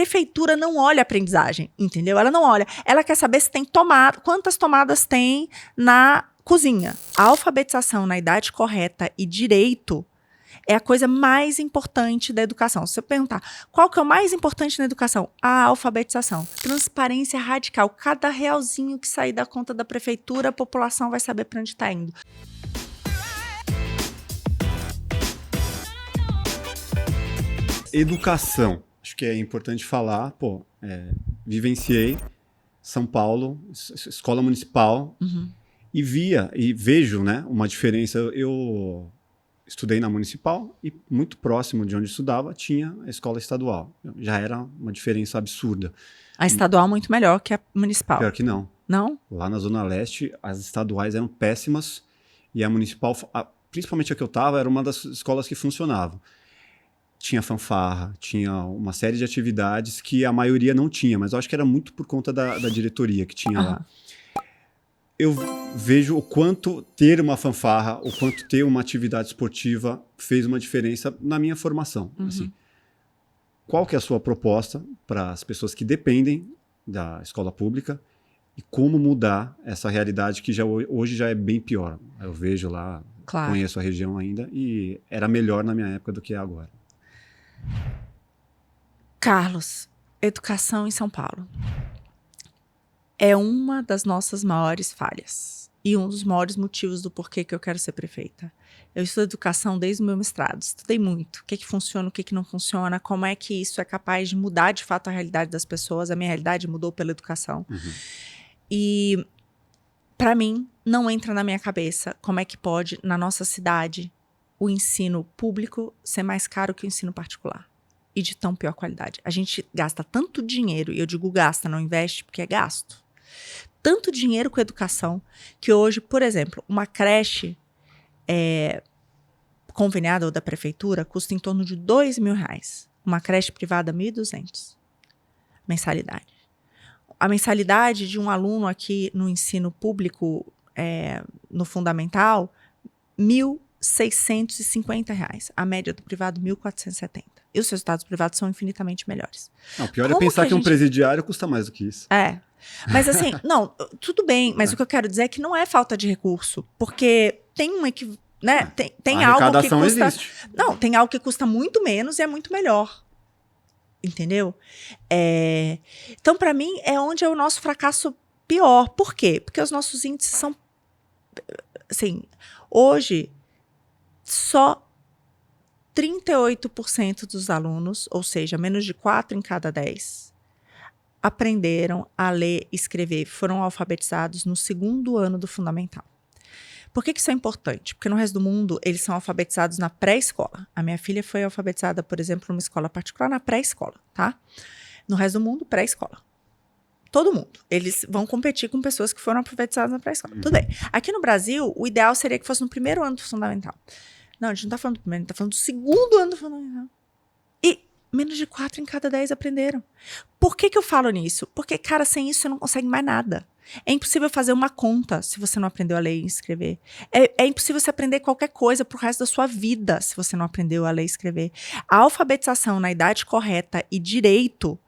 prefeitura não olha a aprendizagem, entendeu? Ela não olha. Ela quer saber se tem tomada, quantas tomadas tem na cozinha. A alfabetização na idade correta e direito é a coisa mais importante da educação. Se você perguntar, qual que é o mais importante na educação? A alfabetização. Transparência radical. Cada realzinho que sair da conta da prefeitura, a população vai saber para onde está indo. Educação. Acho que é importante falar, vivenciei São Paulo, escola municipal, e vejo, né, uma diferença. Eu estudei na municipal e muito próximo de onde estudava tinha a escola estadual. Já era uma diferença absurda. A estadual muito melhor que a municipal. Pior que não. Não? Lá na Zona Leste, as estaduais eram péssimas e a municipal, principalmente a que eu estava, era uma das escolas que funcionavam. Tinha fanfarra, tinha uma série de atividades que a maioria não tinha, mas eu acho que era muito por conta da diretoria que tinha lá. Eu vejo o quanto ter uma fanfarra, o quanto ter uma atividade esportiva fez uma diferença na minha formação. Assim, qual que é a sua proposta para as pessoas que dependem da escola pública e como mudar essa realidade que hoje já é bem pior? Eu vejo lá, conheço a região ainda e era melhor na minha época do que é agora. Carlos, educação em São Paulo é uma das nossas maiores falhas e um dos maiores motivos do porquê que eu quero ser prefeita. Eu estudo educação desde o meu mestrado, estudei muito o que funciona, o que não funciona, como é que isso é capaz de mudar de fato a realidade das pessoas. A minha realidade mudou pela educação. E para mim não entra na minha cabeça como é que pode na nossa cidade o ensino público ser mais caro que o ensino particular e de tão pior qualidade. A gente gasta tanto dinheiro, e eu digo gasta, não investe, porque é gasto. Tanto dinheiro com educação, que hoje, por exemplo, uma creche conveniada ou da prefeitura custa em torno de R$2.000. Uma creche privada, R$1.200. Mensalidade. A mensalidade de um aluno aqui no ensino público, no fundamental, R$1.650. A média do privado, R$1.470. E os resultados privados são infinitamente melhores. Não, o pior é pensar que um presidiário custa mais do que isso. Mas assim, não, tudo bem, mas o que eu quero dizer é que não é falta de recurso, porque tem né, tem algo que custa... existe. Não, tem algo que custa muito menos e é muito melhor. Entendeu? Então, para mim, é onde é o nosso fracasso pior. Por quê? Porque os nossos índices são... Assim, hoje, só 38% dos alunos, ou seja, menos de 4 em cada 10, aprenderam a ler e escrever, foram alfabetizados no segundo ano do fundamental. Por que isso é importante? Porque no resto do mundo, eles são alfabetizados na pré-escola. A minha filha foi alfabetizada, por exemplo, numa escola particular na pré-escola, tá? No resto do mundo, pré-escola. Todo mundo. Eles vão competir com pessoas que foram alfabetizadas na pré-escola. Tudo bem. Aqui no Brasil, o ideal seria que fosse no primeiro ano do fundamental. Não, a gente não tá falando do primeiro, a gente tá falando do segundo ano do fundamental. E menos de 4 em cada 10 aprenderam. Por que eu falo nisso? Porque, cara, sem isso você não consegue mais nada. É impossível fazer uma conta se você não aprendeu a ler e escrever. É impossível você aprender qualquer coisa pro resto da sua vida se você não aprendeu a ler e escrever. A alfabetização na idade correta e direito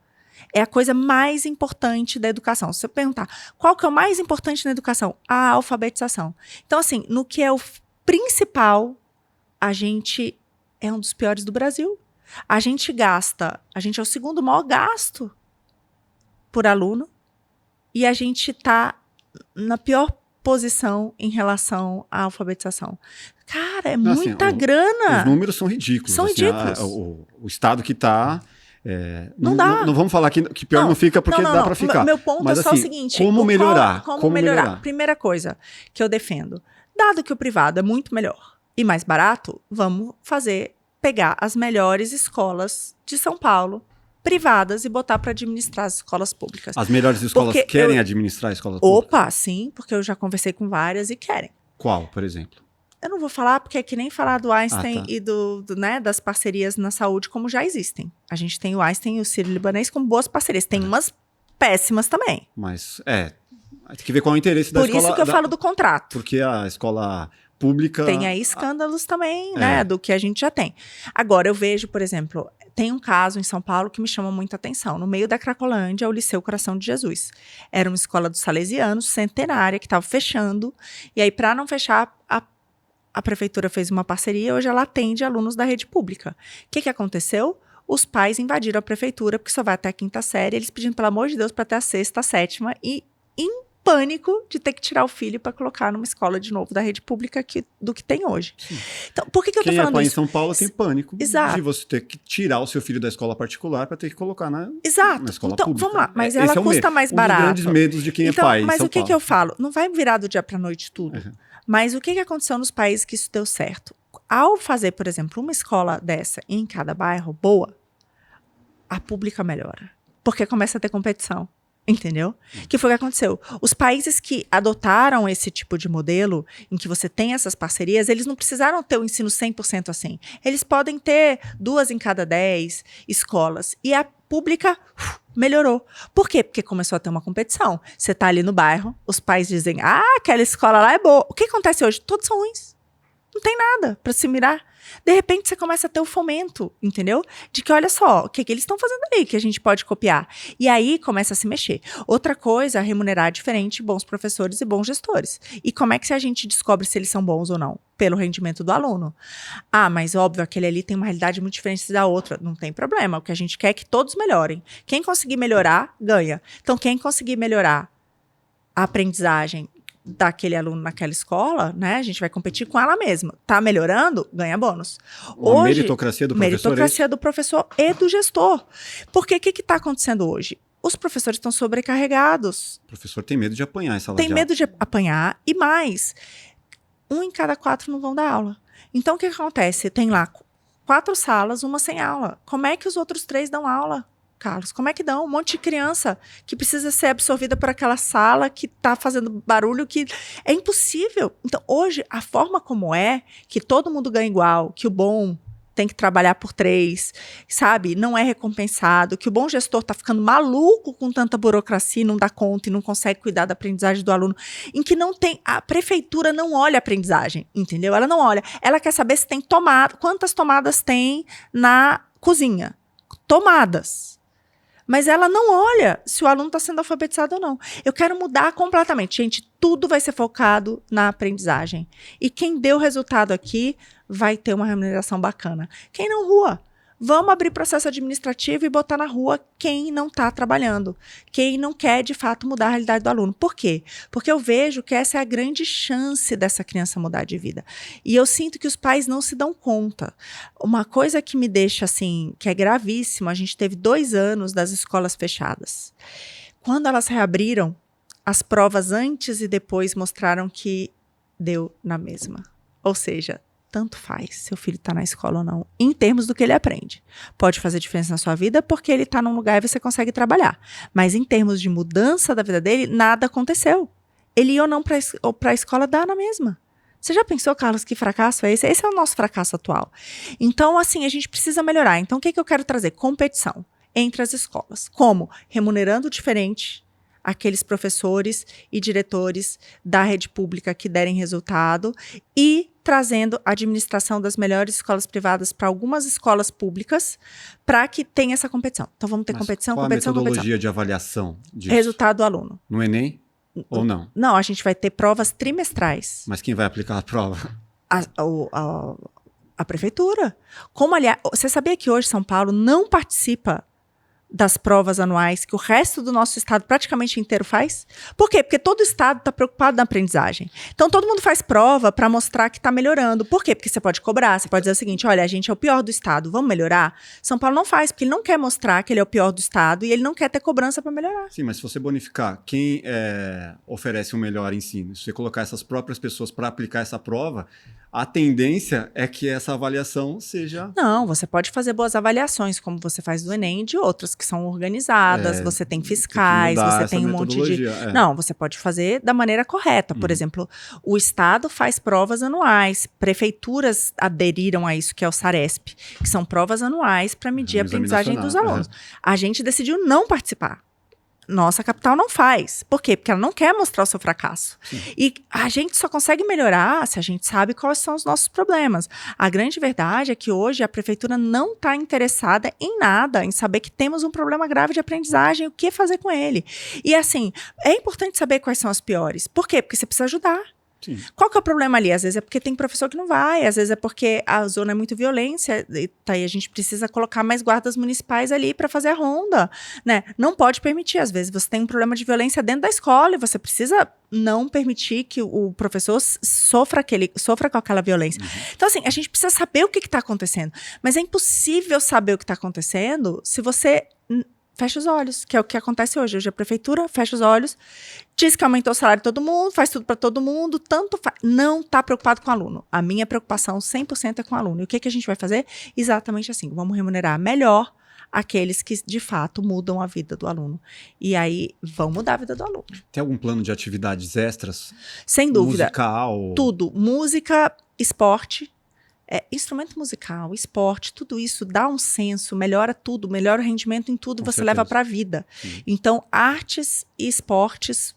é a coisa mais importante da educação. Se você perguntar, qual que é o mais importante na educação? A alfabetização. Então, assim, no que é o principal, a gente é um dos piores do Brasil. A gente é o segundo maior gasto por aluno e a gente está na pior posição em relação à alfabetização. Cara, é muita grana. Os números são ridículos. São ridículos. O estado que está... não dá. Não vamos falar que pior não fica, porque dá para ficar. Meu ponto mas, é só assim, o seguinte. Como melhorar? Primeira coisa que eu defendo. Dado que o privado é muito melhor e mais barato, vamos pegar as melhores escolas de São Paulo, privadas, e botar para administrar as escolas públicas. As melhores escolas querem administrar escolas públicas? Opa, sim, porque eu já conversei com várias e querem. Qual, por exemplo? Eu não vou falar, porque é que nem falar do Einstein e né, das parcerias na saúde, como já existem. A gente tem o Einstein e o Sírio-Libanês como boas parcerias. Tem umas péssimas também. Mas, tem que ver qual é o interesse da escola. Por isso que eu falo do contrato. Porque a escola pública... Tem aí escândalos também, né, do que a gente já tem. Agora, eu vejo, por exemplo, tem um caso em São Paulo que me chama muita atenção. No meio da Cracolândia, o Liceu Coração de Jesus. Era uma escola dos salesianos, centenária, que estava fechando. E aí, para não fechar, a prefeitura fez uma parceria. Hoje ela atende alunos da rede pública. O que aconteceu? Os pais invadiram a prefeitura, porque só vai até a 5ª série. Eles pedindo, pelo amor de Deus, para ter a 6ª, 7ª. E em pânico de ter que tirar o filho para colocar numa escola de novo da rede pública do que tem hoje. Sim. Então, por que eu tô falando isso? Quem é pai em São Paulo tem pânico Exato. de você ter que tirar o seu filho da escola particular para ter que colocar na escola então, pública. Vamos lá, mas ela custa mais barato. Um dos grandes medos de quem é pai em Mas São o que Paulo. Que eu falo? Não vai virar do dia para noite tudo. Mas o que aconteceu nos países que isso deu certo? Ao fazer, por exemplo, uma escola dessa em cada bairro, boa, a pública melhora. Porque começa a ter competição. Entendeu? Que foi o que aconteceu. Os países que adotaram esse tipo de modelo, em que você tem essas parcerias, eles não precisaram ter o ensino 100% assim. Eles podem ter 2 em cada 10 escolas. E a pública melhorou. Por quê? Porque começou a ter uma competição. Você tá ali no bairro, os pais dizem, aquela escola lá é boa. O que acontece hoje? Todos são ruins. Não tem nada para se mirar. De repente, você começa a ter o fomento, entendeu? De que, olha só, o que eles estão fazendo ali, que a gente pode copiar. E aí, começa a se mexer. Outra coisa, remunerar diferente bons professores e bons gestores. E como é que a gente descobre se eles são bons ou não? Pelo rendimento do aluno. Mas óbvio, aquele ali tem uma realidade muito diferente da outra. Não tem problema. O que a gente quer é que todos melhorem. Quem conseguir melhorar, ganha. Então, quem conseguir melhorar a aprendizagem daquele aluno naquela escola, né? A gente vai competir com ela mesma. Tá melhorando? Ganha bônus. Hoje, meritocracia do professor. Meritocracia do professor e do gestor. Porque o que está acontecendo hoje? Os professores estão sobrecarregados. O professor tem medo de apanhar essa aula. Tem medo de apanhar e mais. 1 em cada 4 não vão dar aula. Então, o que acontece? Tem lá 4 salas, uma sem aula. Como é que os outros 3 dão aula? Carlos, como é que dão? Um monte de criança que precisa ser absorvida por aquela sala que está fazendo barulho, que é impossível. Então, hoje, a forma como é, que todo mundo ganha igual, que o bom tem que trabalhar por 3, sabe? Não é recompensado, que o bom gestor está ficando maluco com tanta burocracia e não dá conta e não consegue cuidar da aprendizagem do aluno, em que não tem, a prefeitura não olha a aprendizagem, entendeu? Ela não olha, ela quer saber se tem tomada, quantas tomadas tem na cozinha. Tomadas. Mas ela não olha se o aluno está sendo alfabetizado ou não. Eu quero mudar completamente. Gente, tudo vai ser focado na aprendizagem. E quem deu resultado aqui vai ter uma remuneração bacana. Quem não, rua. Vamos abrir processo administrativo e botar na rua quem não está trabalhando. Quem não quer, de fato, mudar a realidade do aluno. Por quê? Porque eu vejo que essa é a grande chance dessa criança mudar de vida. E eu sinto que os pais não se dão conta. Uma coisa que me deixa, assim, que é gravíssima, a gente teve 2 anos das escolas fechadas. Quando elas reabriram, as provas antes e depois mostraram que deu na mesma. Ou seja, tanto faz seu filho está na escola ou não, em termos do que ele aprende. Pode fazer diferença na sua vida porque ele está num lugar e você consegue trabalhar. Mas em termos de mudança da vida dele, nada aconteceu. Ele ir ou não para a escola dá na mesma. Você já pensou, Carlos, que fracasso é esse? Esse é o nosso fracasso atual. Então, assim, a gente precisa melhorar. Então, o que eu quero trazer? Competição entre as escolas. Como? Remunerando diferente aqueles professores e diretores da rede pública que derem resultado e trazendo a administração das melhores escolas privadas para algumas escolas públicas para que tenha essa competição. Então vamos ter competição, qual competição, a metodologia competição. De avaliação disso? Resultado do aluno. No Enem ou não? Não, a gente vai ter provas trimestrais. Mas quem vai aplicar a prova? A prefeitura. Como, aliás, você sabia que hoje São Paulo não participa das provas anuais que o resto do nosso estado praticamente inteiro faz? Por quê? Porque todo estado está preocupado na aprendizagem. Então, todo mundo faz prova para mostrar que está melhorando. Por quê? Porque você pode cobrar, você pode dizer o seguinte, olha, a gente é o pior do estado, vamos melhorar? São Paulo não faz, porque ele não quer mostrar que ele é o pior do estado e ele não quer ter cobrança para melhorar. Sim, mas se você bonificar quem oferece um melhor ensino, se você colocar essas próprias pessoas para aplicar essa prova, a tendência é que essa avaliação seja... Não, você pode fazer boas avaliações, como você faz do Enem e de outras que são organizadas, você tem fiscais, você tem um monte de... Não, você pode fazer da maneira correta. Por exemplo, o Estado faz provas anuais, prefeituras aderiram a isso, que é o Saresp, que são provas anuais para medir a aprendizagem dos alunos. A gente decidiu não participar. Nossa capital não faz. Por quê? Porque ela não quer mostrar o seu fracasso. Sim. E a gente só consegue melhorar se a gente sabe quais são os nossos problemas. A grande verdade é que hoje a prefeitura não está interessada em nada, em saber que temos um problema grave de aprendizagem, o que fazer com ele. E assim, é importante saber quais são as piores. Por quê? Porque você precisa ajudar. Sim. Qual que é o problema ali? Às vezes é porque tem professor que não vai, às vezes é porque a zona é muito violência, e tá aí a gente precisa colocar mais guardas municipais ali para fazer a ronda, né? Não pode permitir, às vezes você tem um problema de violência dentro da escola e você precisa não permitir que o professor sofra com aquela violência. Então assim, a gente precisa saber o que está acontecendo, mas é impossível saber o que está acontecendo se você fecha os olhos, que é o que acontece hoje. Hoje a prefeitura fecha os olhos, diz que aumentou o salário de todo mundo, faz tudo para todo mundo, não está preocupado com o aluno. A minha preocupação 100% é com o aluno. E o que a gente vai fazer? Exatamente assim, vamos remunerar melhor aqueles que de fato mudam a vida do aluno. E aí vão mudar a vida do aluno. Tem algum plano de atividades extras? Sem dúvida. Musical? Tudo. Música, esporte, instrumento musical, esporte, tudo isso dá um senso, melhora tudo, melhora o rendimento em tudo, Com você certeza. leva para a vida. Sim. Então, artes e esportes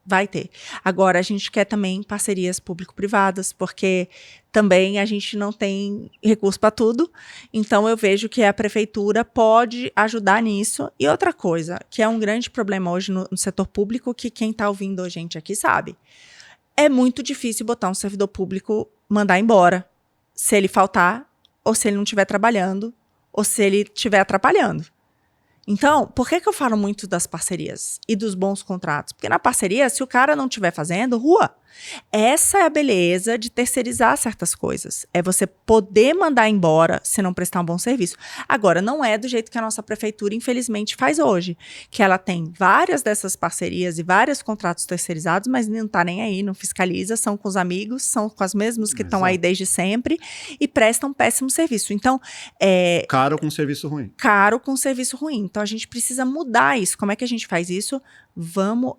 vai ter. Agora, a gente quer também parcerias público-privadas, porque também a gente não tem recurso para tudo, então eu vejo que a prefeitura pode ajudar nisso. E outra coisa, que é um grande problema hoje no setor público, que quem está ouvindo a gente aqui sabe, é muito difícil botar um servidor público, mandar embora, se ele faltar, ou se ele não estiver trabalhando, ou se ele estiver atrapalhando. Então, por que eu falo muito das parcerias e dos bons contratos? Porque na parceria, se o cara não estiver fazendo, rua. Essa é a beleza de terceirizar certas coisas. É você poder mandar embora se não prestar um bom serviço. Agora, não é do jeito que a nossa prefeitura, infelizmente, faz hoje. Que ela tem várias dessas parcerias e vários contratos terceirizados, mas não está nem aí, não fiscaliza, são com os amigos, são com os mesmos que estão aí desde sempre e prestam um péssimo serviço. Então, caro com serviço ruim. Caro com serviço ruim. Então, a gente precisa mudar isso. Como é que a gente faz isso? Vamos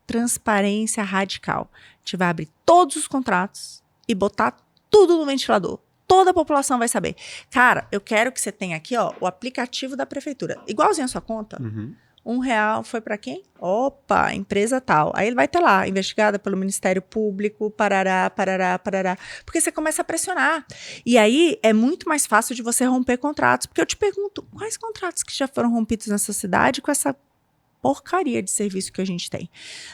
transparência radical. A gente vai abrir todos os contratos e botar tudo no ventilador. Toda a população vai saber. Cara, eu quero que você tenha aqui, ó, o aplicativo da prefeitura. Igualzinho a sua conta. R$1 foi para quem? Opa, empresa tal. Aí ele vai ter lá, investigada pelo Ministério Público, parará. Porque você começa a pressionar. E aí é muito mais fácil de você romper contratos. Porque eu te pergunto, quais contratos que já foram rompidos nessa cidade com essa porcaria de serviço que a gente tem?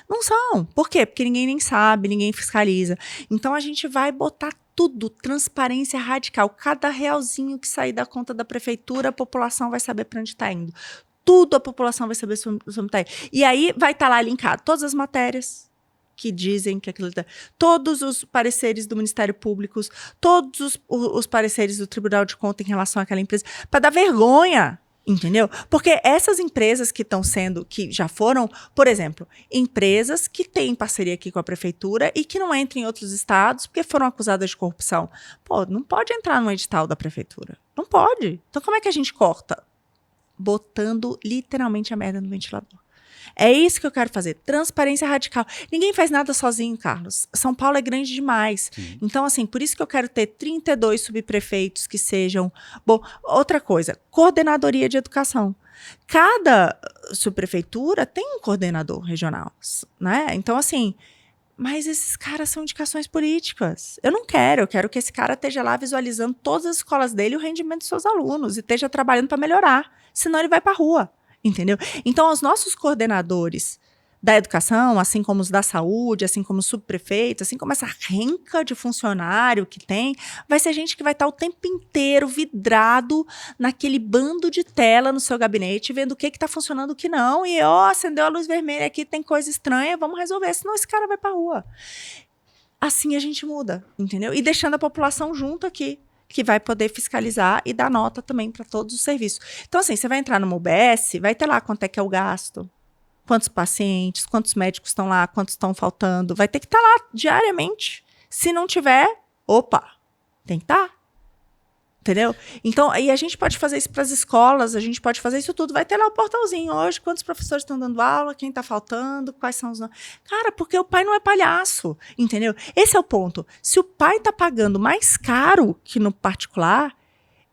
Não são. Por quê? Porque ninguém nem sabe, ninguém fiscaliza. Então a gente vai botar tudo, transparência radical. Cada realzinho que sair da conta da prefeitura, a população vai saber para onde está indo. Tudo a população vai saber sobre está indo. E aí vai estar lá linkado todas as matérias que dizem que aquilo está, todos os pareceres do Ministério Público, todos os pareceres do Tribunal de Contas em relação àquela empresa, para dar vergonha. Entendeu? Porque essas empresas que estão sendo, que já foram, por exemplo, empresas que têm parceria aqui com a prefeitura e que não entram em outros estados porque foram acusadas de corrupção. Pô, não pode entrar no edital da prefeitura. Não pode. Então como é que a gente corta? Botando literalmente a merda no ventilador. É isso que eu quero fazer, transparência radical. Ninguém faz nada sozinho, Carlos. São Paulo é grande demais. Sim. Então, assim, por isso que eu quero ter 32 subprefeitos que sejam... Bom, outra coisa, coordenadoria de educação. Cada subprefeitura tem um coordenador regional, né? Então, assim... Mas esses caras são indicações políticas. Eu quero que esse cara esteja lá visualizando todas as escolas dele e o rendimento dos seus alunos e esteja trabalhando para melhorar. Senão ele vai para a rua. Entendeu? Então, os nossos coordenadores da educação, assim como os da saúde, assim como os subprefeitos, assim como essa renca de funcionário que tem, vai ser gente que vai estar o tempo inteiro vidrado naquele bando de tela no seu gabinete, vendo o que está funcionando e o que não. E, acendeu a luz vermelha aqui, tem coisa estranha, vamos resolver, senão esse cara vai para a rua. Assim a gente muda, entendeu? E deixando a população junto aqui, que vai poder fiscalizar e dar nota também para todos os serviços. Então, assim, você vai entrar numa UBS, vai ter lá quanto é que é o gasto, quantos pacientes, quantos médicos estão lá, quantos estão faltando, vai ter que estar lá diariamente. Se não tiver, tem que estar. Entendeu? Então, aí a gente pode fazer isso para as escolas, a gente pode fazer isso tudo. Vai ter lá o portalzinho hoje, quantos professores estão dando aula, quem está faltando, quais são os... Cara, porque o pai não é palhaço, entendeu? Esse é o ponto. Se o pai está pagando mais caro que no particular,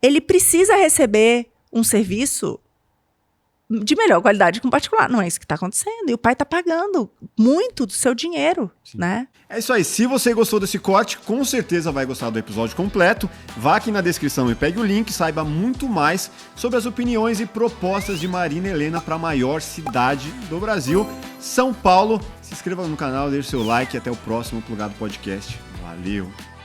ele precisa receber um serviço de melhor qualidade que um particular. Não é isso que está acontecendo. E o pai está pagando muito do seu dinheiro, né? É isso aí. Se você gostou desse corte, com certeza vai gostar do episódio completo. Vá aqui na descrição e pegue o link, saiba muito mais sobre as opiniões e propostas de Marina Helena para a maior cidade do Brasil, São Paulo. Se inscreva no canal, deixe seu like e até o próximo Plugado Podcast. Valeu!